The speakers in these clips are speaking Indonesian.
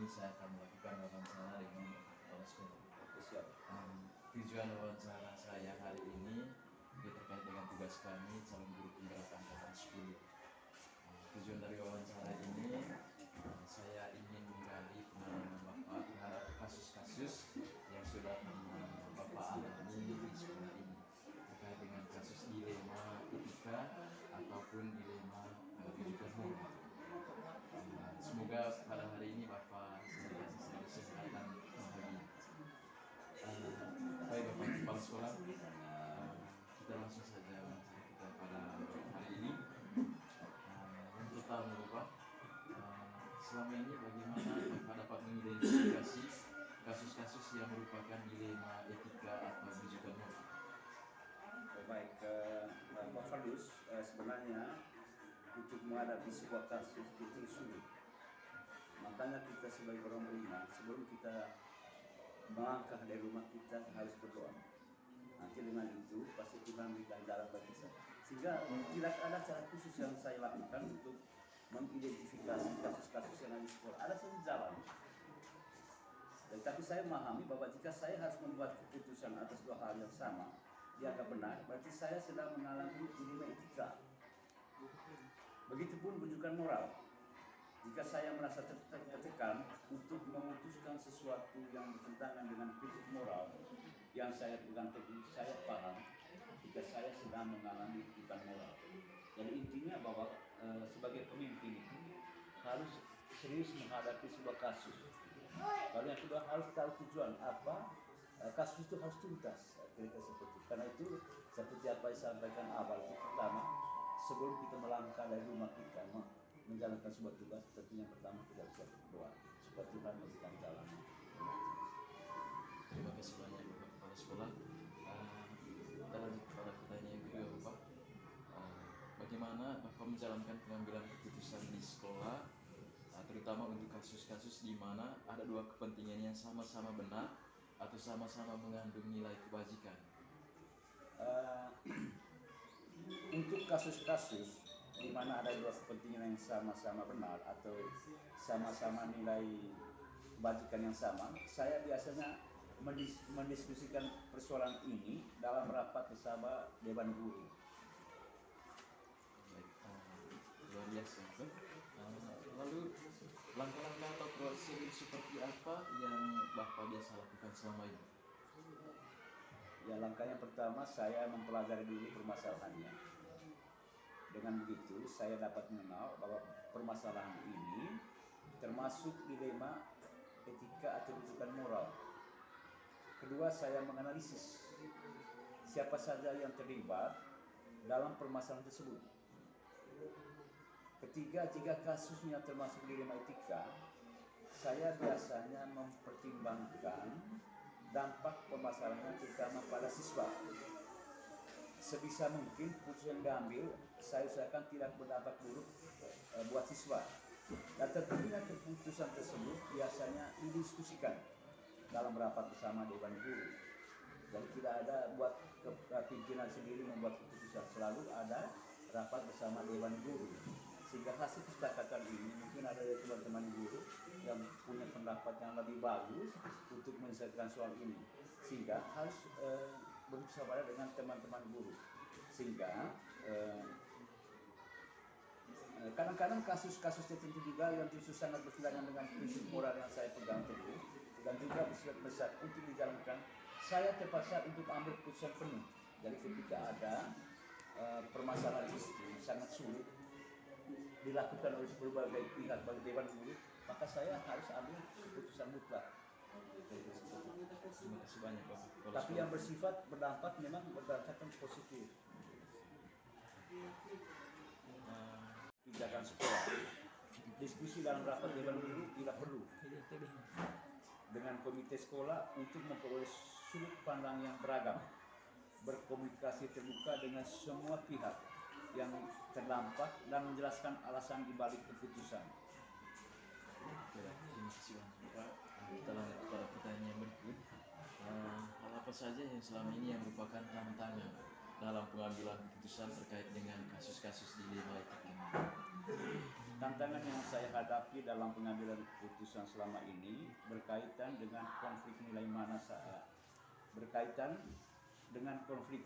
saya akan melakukan wawancara dengan kepala sekolah. Siap. Tujuan wawancara saya hari ini terkait dengan tugas kami calon guru penggerak angkatan 10. Tujuan dari wawancara ini saya ingin menggali pengalaman Bapak terhadap kasus-kasus yang sudah Bapak alami di sekolah ini terkait dengan kasus dilema etika ataupun dilema rujukan moral. Semoga pada hari ini Bapak senantiasa selalu sehat dan bahagia. Baik Bapak Kepala Sekolah, kita langsung saja wawancara kita pada hari ini. Yang pertama Bapak, selama ini bagaimana Bapak dapat mengidentifikasi kasus-kasus yang merupakan dilema etika atau rujukan moral? Baik, Pak Fardus, sebenarnya untuk menghadapi sebuah kasus itu sulit. Makanya kita sebagai orang beriman, sebelum kita melangkah dari rumah kita harus berdoa. Nanti dengan itu pasti Tuhan memberikan jalan bagi kita. Sehingga tidak ada cara khusus yang saya lakukan untuk mengidentifikasi kasus-kasus yang ada di sekolah. Ada satu jalan. Tapi saya memahami bahwa jika saya harus membuat keputusan atas dua hal yang sama, dianggap benar, berarti saya sedang mengalami dilema etika. Begitupun rujukan moral. Jika saya merasa tertekan untuk memutuskan sesuatu yang bertentangan dengan prinsip moral yang saya pegang teguh, saya paham jika saya sedang mengalami rujukan moral. Jadi intinya bahwa sebagai pemimpin itu harus serius menghadapi sebuah kasus. Lalu yang kedua harus tahu tujuan apa kasus itu harus tuntas. Kira-kira seperti itu. Karena itu seperti apa yang saya sampaikan awal itu pertama, sebelum kita melangkah dari rumah kita menjalankan sebuah tugas, tentunya pertama kita harus berdoa supaya Tuhan memberikan jalan. Terima kasih banyak Bapak Kepala Sekolah. Kita lanjut pada pertanyaan yang kedua Bapak. Bagaimana Bapak menjalankan pengambilan keputusan di sekolah, terutama untuk kasus-kasus di mana ada dua kepentingan yang sama-sama benar atau sama-sama mengandung nilai kebajikan? Untuk kasus-kasus di mana ada dua kepentingan yang sama-sama benar atau sama-sama nilai kebajikan yang sama, saya biasanya mendiskusikan persoalan ini dalam rapat bersama Dewan Guru. Luar biasa. Lalu langkah-langkah atau prosedur seperti apa yang Bapak biasa lakukan selama ini? Ya, langkah yang pertama saya mempelajari dulu permasalahannya. Dengan begitu saya dapat mengenal bahwa permasalahan ini termasuk dilema etika atau rujukan moral. Kedua, saya menganalisis siapa saja yang terlibat dalam permasalahan tersebut. Ketiga, jika kasusnya termasuk dilema etika, saya biasanya mempertimbangkan dampak permasalahan terutama pada siswa. Sebisa mungkin keputusan yang diambil saya usahakan tidak berdampak buruk buat siswa. Dan tentunya keputusan tersebut biasanya didiskusikan dalam rapat bersama Dewan Guru. Jadi tidak ada buat pimpinan sendiri membuat keputusan, selalu ada rapat bersama Dewan Guru. Sehingga hasil kesepakatan ini mungkin ada dari teman-teman guru yang punya pendapat yang lebih bagus untuk menyelesaikan soal ini. Sehingga harus bersahabat dengan teman-teman guru. Sehingga kadang-kadang kasus-kasus tertentu juga yang justru sangat bertentangan dengan prinsip moral yang saya pegang teguh dan juga bersifat besar untuk dijalankan, saya terpaksa untuk ambil keputusan penuh. Jadi ketika ada permasalahan itu sangat sulit dilakukan oleh berbagai pihak bagi Dewan Guru, maka saya harus ambil keputusan mutlak. Terima kasih banyak Bapak. Tapi yang bersifat berdampak memang berdasarkan positif. Pijakan sekolah, diskusi dalam rapat Dewan Guru tidak perlu dengan komite sekolah untuk memperoleh sudut pandang yang beragam, berkomunikasi terbuka dengan semua pihak yang terdampak dan menjelaskan alasan dibalik keputusan. Terima kasih banyak Pak. Kita lanjut pada pertanyaan yang berikut. Hal apa saja yang selama ini yang merupakan tantangan dalam pengambilan keputusan terkait dengan kasus-kasus dilema etika? Tantangan yang saya hadapi dalam pengambilan keputusan selama ini berkaitan dengan konflik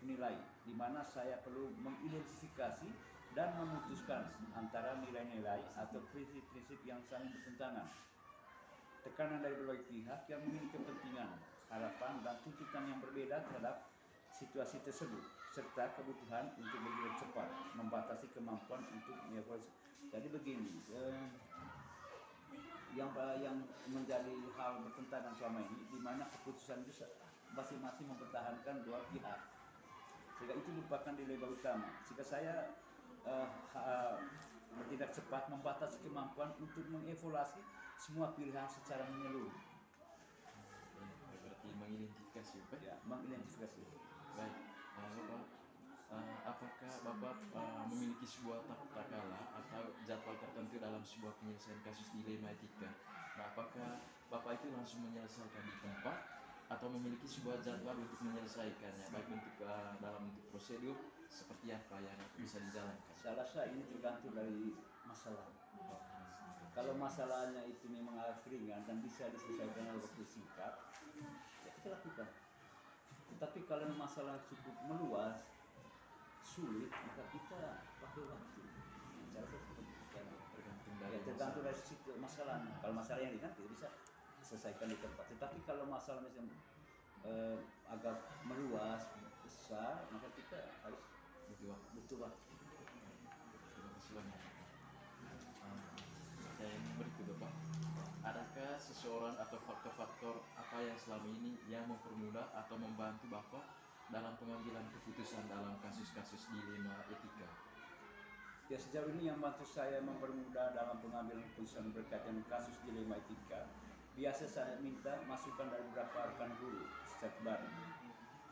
nilai di mana saya perlu mengidentifikasi dan memutuskan antara nilai-nilai atau prinsip-prinsip yang saling bertentangan. Tekanan dari berbagai pihak yang memiliki kepentingan, harapan, dan tuntutan yang berbeda terhadap situasi tersebut, serta kebutuhan untuk bergerak cepat, membatasi kemampuan untuk mengevaluasi. Jadi begini, yang menjadi hal bertentangan selama ini, di mana keputusan itu masing-masing mempertahankan dua pihak, sehingga itu merupakan dilema utama. Jika saya bertindak cepat, membatasi kemampuan untuk mengevaluasi semua pilihan secara menyeluruh. Berarti mengidentifikasi, Pak? Ya, mengidentifikasi. Baik, Bapak, apakah Bapak memiliki sebuah takala atau jadwal tertentu dalam sebuah penyelesaian kasus dilema etika? Nah, apakah Bapak itu langsung menyelesaikan di tempat atau memiliki sebuah jadwal untuk menyelesaikannya, baik untuk dalam bentuk prosedur seperti apa yang bisa dijalankan? Saya rasa ini tergantung dari masalah. Kalau masalahnya itu memang agak ringan dan bisa diselesaikan dalam waktu singkat, ya kita lakukan. Tetapi kalau masalah cukup meluas, sulit, maka kita pakai waktu. Cara tergantung dari situ masalahnya. Kalau masalah yang ringan tidak bisa selesaikan di tempat. Tetapi kalau masalahnya agak meluas, besar, maka kita harus butuh waktu. Terima kasih banyak. Yang berikut, Bapak, adakah seseorang atau faktor-faktor apa yang selama ini yang mempermudah atau membantu Bapak dalam pengambilan keputusan dalam kasus-kasus dilema etika? Ya, sejauh ini yang membantu saya mempermudah dalam pengambilan keputusan berkaitan kasus dilema etika, biasa saya minta masukan dari beberapa rekan guru secara bareng.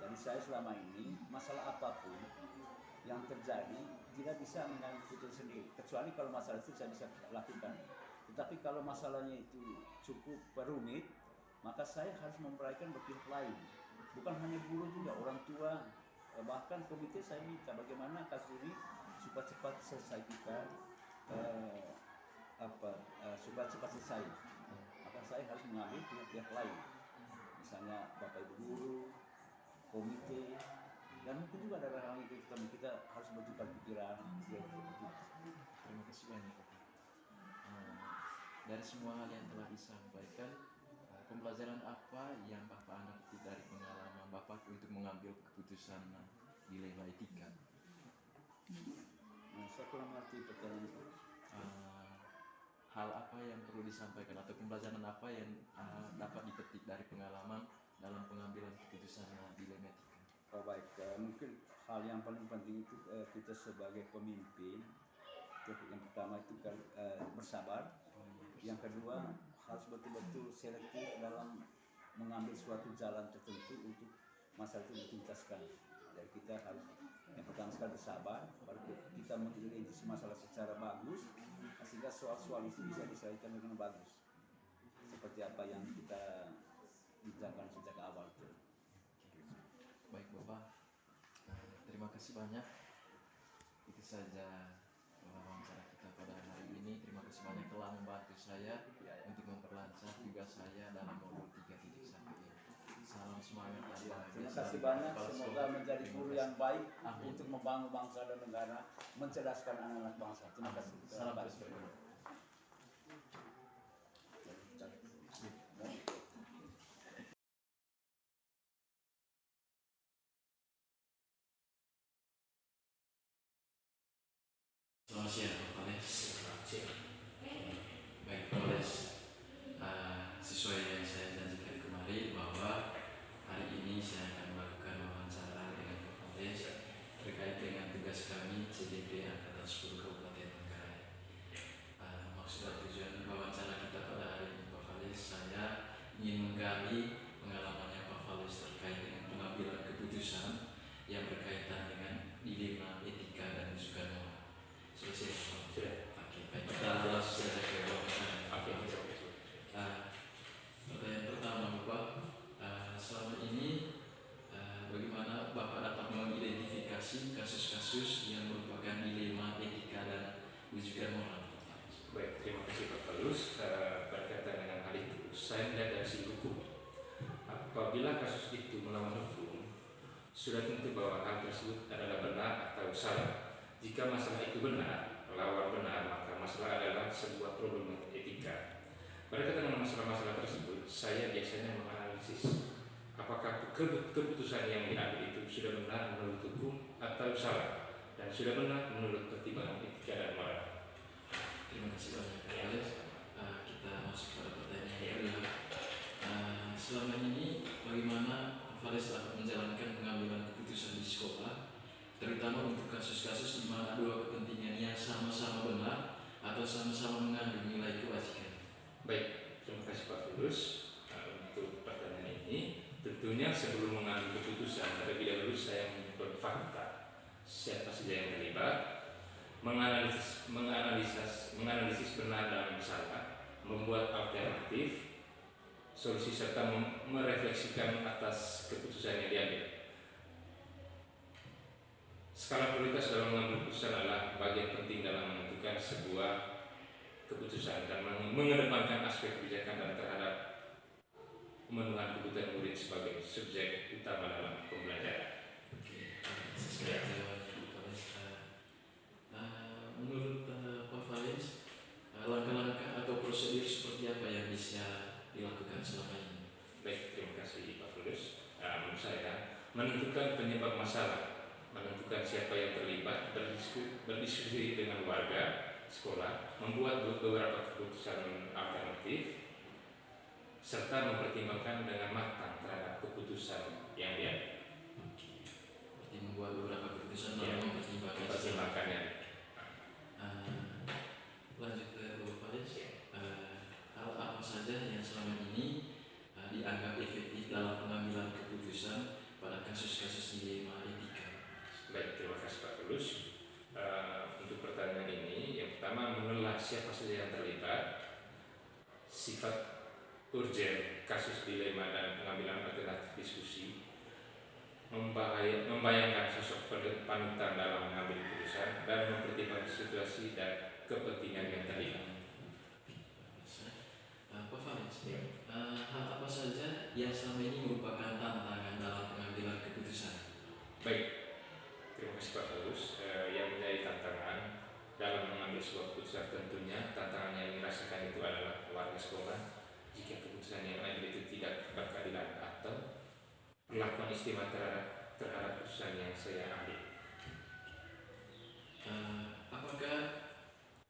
Jadi saya selama ini masalah apapun yang terjadi tidak bisa mengambil keputusan sendiri, kecuali kalau masalah itu saya bisa lakukan. Tetapi kalau masalahnya itu cukup rumit, maka saya harus memperhatikan pihak lain. Bukan hanya guru juga, orang tua, bahkan komite saya minta bagaimana kasus ini supaya cepat selesai supaya cepat selesai. Maka saya harus mengambil pihak lain, misalnya bapak ibu guru, komite, dan mungkin juga ada hal yang kita harus bertukar pikiran. Terima kasih banyak, Bapak. Dari semua hal yang telah disampaikan, pembelajaran apa yang Bapak anggap dari pengalaman Bapak untuk mengambil keputusan dilema etika? Saya kurang mengerti pertanyaan itu. Hal apa yang perlu disampaikan atau pembelajaran apa yang dapat dipetik dari pengalaman dalam pengambilan keputusan dilema etika? Oh baik, mungkin hal yang paling penting itu kita sebagai pemimpin, yang pertama itu bersabar. Yang kedua, harus betul-betul selektif dalam mengambil suatu jalan tertentu untuk masalah itu dituntaskan. Jadi kita harus yang pertama sekali bersabar, baru kita mengidentifikasi masalah secara bagus, sehingga soal-soal itu bisa diselesaikan dengan bagus. Seperti apa yang kita bicarakan sejak awal itu. Baik, Bapak, terima kasih banyak. Itu saja wawancara kita pada hari ini. Terima kasih banyak telah membantu saya untuk memperlancar tugas saya dalam modul 3.1 ini. Salam semangat dan bahagia. Terima kasih banyak. Semoga menjadi guru yang baik untuk membangun bangsa dan negara, mencerdaskan anak-anak bangsa. Terima kasih. Salam terus berkembang. Selamat siang, Pak Kales. Baik, Pak Kales. Sesuai yang saya janjikan kemarin bahwa hari ini saya akan melakukan wawancara dengan Pak Kales terkait dengan tugas kami CDP Angkatan 10 Kabupaten Manggarai. Maksud dan tujuan wawancara kita pada hari ini, Pak Kales, saya ingin menggali pengalamannya Pak Kales terkait dengan pengambilan keputusan yang berkaitan dengan dilema etika dan rujukan moral. Sudah. Oke, baik. Kita langsung saja ke wawancara. Pertanyaan pertama, Bapak, selama ini bagaimana Bapak dapat mengidentifikasi kasus-kasus yang merupakan dilema etika dan rujukan moral? Baik, terima kasih Pak Paulus. Berkaitan dengan hal itu, saya melihat dari sisi hukum. Apabila kasus itu melawan hukum, sudah tentu bahwa hal tersebut adalah benar atau salah. Jika masalah itu benar, lawan benar, maka masalah adalah sebuah problem etika. Berkaitan dengan masalah-masalah tersebut, saya biasanya menganalisis apakah keputusan yang diambil itu sudah benar menurut hukum atau salah, dan sudah benar menurut pertimbangan etika dan moral. Terima kasih banyak Kak Alex. Kita masuk pada pertanyaan yang kedua. Selama ini bagaimana Kak Alex dapat menjalankan pengambilan keputusan di sekolah, terutama untuk kasus-kasus di mana dua kepentingannya sama-sama benar atau sama-sama mengandung nilai kewajiban? Baik, terima kasih Pak Fulus untuk pertanyaan ini. Tentunya sebelum mengambil keputusan, terlebih dahulu saya mengumpulkan fakta siapa saja yang terlibat, menganalisis benar dan salah, membuat alternatif, solusi serta merefleksikan atas keputusan yang diambil. Skala prioritas dalam mengambil keputusan adalah bagian penting dalam menentukan sebuah keputusan dan mengedepankan aspek kebijakan dan terhadap pemenuhan kebutuhan murid sebagai subjek utama dalam pembelajaran. Sesuai jawabannya Pak Alex. Menurut Pak Faiz, langkah-langkah atau prosedur seperti apa yang bisa dilakukan selama ini? Baik, terima kasih Pak Fulus. Menurut saya, menentukan penyebab masalah, menentukan siapa yang terlibat, berdiskusi dengan warga, sekolah, membuat beberapa keputusan alternatif, serta mempertimbangkan dengan matang terhadap keputusan yang diambil. Seperti membuat beberapa keputusan Ya, lalu mempertimbangkannya. Lanjut ke Pak Faiz. Hal apa saja yang selama ini dianggap efektif dalam pengambilan keputusan pada kasus-kasus dilema etika? Baik, terima kasih Pak Fulus. Untuk pertanyaan ini, yang pertama menelaah siapa saja yang terlibat, sifat urgen kasus dilema dan pengambilan alternatif diskusi, membayangkan sosok panutan dalam mengambil keputusan, dan mempertimbangkan situasi dan kepentingan yang terlibat. Pak Faiz, hal apa saja yang selama ini merupakan tantangan dalam pengambilan keputusan? Baik, terima kasih Pak Fulus. Yang menjadi tantangan dalam mengambil sebuah keputusan, tentunya tantangan yang dirasakan itu adalah warga sekolah jika keputusan yang diambil itu tidak berkeadilan atau perlakuan istimewa terhadap keputusan yang saya ambil. Apakah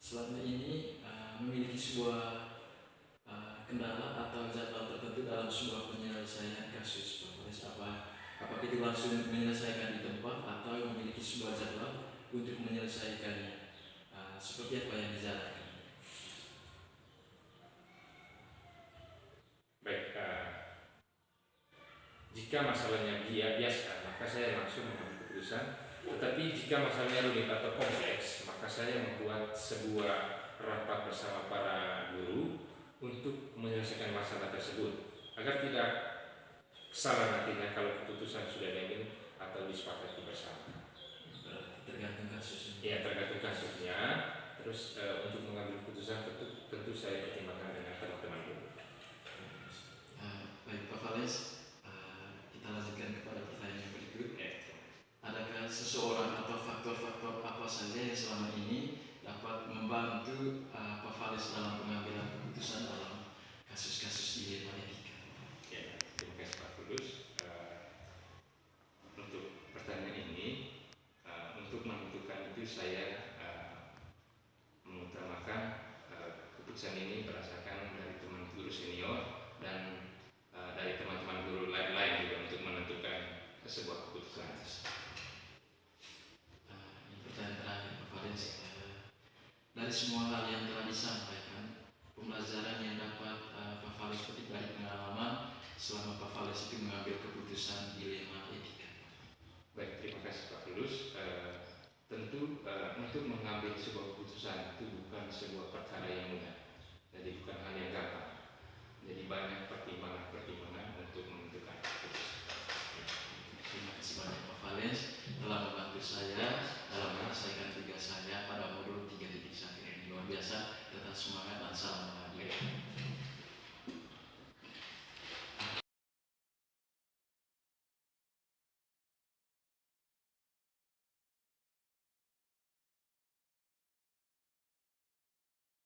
selama ini memiliki sebuah kendala atau jadwal tertentu dalam sebuah penyelesaian kasus? Apakah itu langsung menyelesaikan di tempat atau memiliki sebuah jadwal untuk menyelesaikannya? Seperti apa yang dijalankan? Baik, jika masalahnya biasa, maka saya langsung mengambil keputusan. Tetapi jika masalahnya rumit atau kompleks, maka saya membuat sebuah rapat bersama para guru untuk menyelesaikan masalah tersebut agar tidak salah nantinya kalau keputusan sudah diambil atau disepakati bersama. Tergantung kasusnya. Ya, tergantung kasusnya. Terus untuk mengambil keputusan tentu saya pertimbangkan dengan teman-teman guru. Baik Pak Faiz, kita lanjutkan kepada pertanyaan yang berikut. Adakah seseorang atau faktor-faktor apa saja yang selama ini dapat membantu Pak Faiz dalam pengambilan keputusan dalam kasus-kasus dilema etika? Ya, terima kasih Pak Fulus. Untuk pertanyaan ini, untuk menentukan itu saya mengutamakan keputusan ini berdasarkan dari teman guru senior dan dari teman-teman guru lain juga untuk menentukan sebuah keputusan. Pertanyaan terakhir Pak Faiz, dari semua hal yang telah disampaikan, pembelajaran yang dapat Pak Faiz petik dari pengalaman selama Pak Faiz itu mengambil keputusan dilema etika. Baik, terima kasih Pak Fulus. Tentu untuk mengambil sebuah keputusan itu bukan sebuah perkara yang mudah, jadi bukan hal yang gampang. Jadi banyak pertimbangan untuk menentukan keputusan. Terima kasih banyak Pak Faiz telah membantu saya dalam menyelesaikan tugas saya pada modul 3.1 ini. Luar biasa. semangat dan salam mengalir.